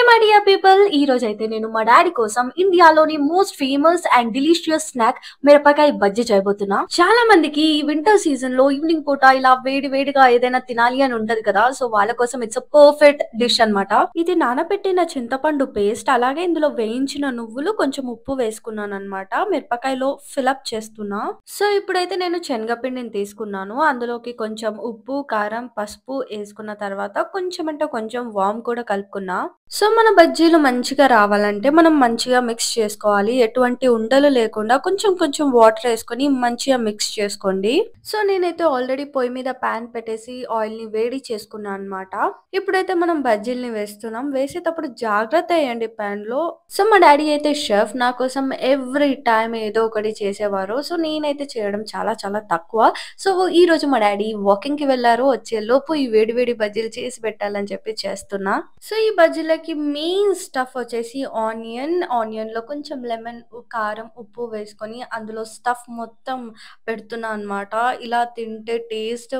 My dear people ఈ రోజైతే నేను మా డాడీ కోసం ఇండియాలోని most famous and delicious snack మిరపకాయ బజ్జీ చేయబోతున్నా. చాలా మందికి ఈ వింటర్ సీజన్ లో ఈవినింగ్ పూట ఇలా వేడి వేడిగా ఏదైనా తినాలి అని ఉంటది కదా. సో వాళ్ళ కోసం ఇట్స్ అ పర్ఫెక్ట్ డిష్ అన్నమాట. ఇది నానబెట్టిన చింతపండు పేస్ట్, అలాగే ఇందులో వేయించిన నువ్వులు, కొంచెం ఉప్పు వేసుకున్నాను అన్నమాట. మిరపకాయలో ఫిలప్ చేస్తున్నా. సో ఇప్పుడైతే నేను శనగపిండిని తీసుకున్నాను. అందులోకి కొంచెం ఉప్పు, కారం, పసుపు వేసుకున్న తర్వాత కొంచెం అంటే కొంచెం వామ్ కూడా కలుపుకున్నా. సో మన బజ్జీలు మంచిగా రావాలంటే మనం మంచిగా మిక్స్ చేసుకోవాలి. ఎటువంటి ఉండలు లేకుండా కొంచెం కొంచెం వాటర్ వేసుకొని మంచిగా మిక్స్ చేసుకోండి. సో నేనైతే ఆల్రెడీ పొయ్యి మీద ప్యాన్ పెట్టేసి ఆయిల్ ని వేడి చేసుకున్నాను అన్నమాట. ఇప్పుడైతే మనం బజ్జీల్ని వేస్తున్నాం. వేసేటప్పుడు జాగ్రత్త వేయండి ప్యాన్ లో. సో మా డాడీ అయితే షెఫ్, నా కోసం ఎవ్రీ టైం ఏదో ఒకటి చేసేవారు. సో నేనైతే చేయడం చాలా చాలా తక్కువ. సో ఈ రోజు మా డాడీ వాకింగ్ కి వెళ్లారు. వచ్చే లోపు ఈ వేడి వేడి బజ్జీలు చేసి పెట్టాలని చెప్పి చేస్తున్నా. సో ఈ బజ్జీలకి మెయిన్ స్టఫ్ వచ్చేసి ఆనియన్ లో కొంచెం లెమన్, కారం, ఉప్పు వేసుకొని అందులో స్టఫ్ మొత్తం పెడుతున్నా అన్నమాట. ఇలా తింటే టేస్ట్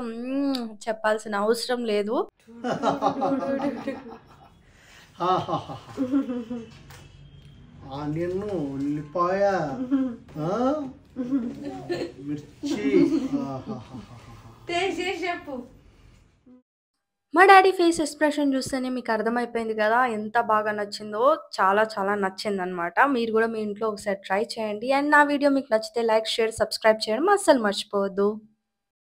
చెప్పాల్సిన అవసరం లేదు. ఆనియన్, ఉల్లిపాయ, మిర్చి. చెప్పు. మా డాడీ ఫేస్ ఎక్స్ప్రెషన్ చూస్తేనే మీకు అర్థమైపోయింది కదా ఎంత బాగా నచ్చిందో. చాలా చాలా నచ్చింది అనమాట. మీరు కూడా మీ ఇంట్లో ఒకసారి ట్రై చేయండి. అండ్ నా వీడియో మీకు నచ్చితే లైక్, షేర్, సబ్స్క్రైబ్ చేయడం అస్సలు మర్చిపోవద్దు.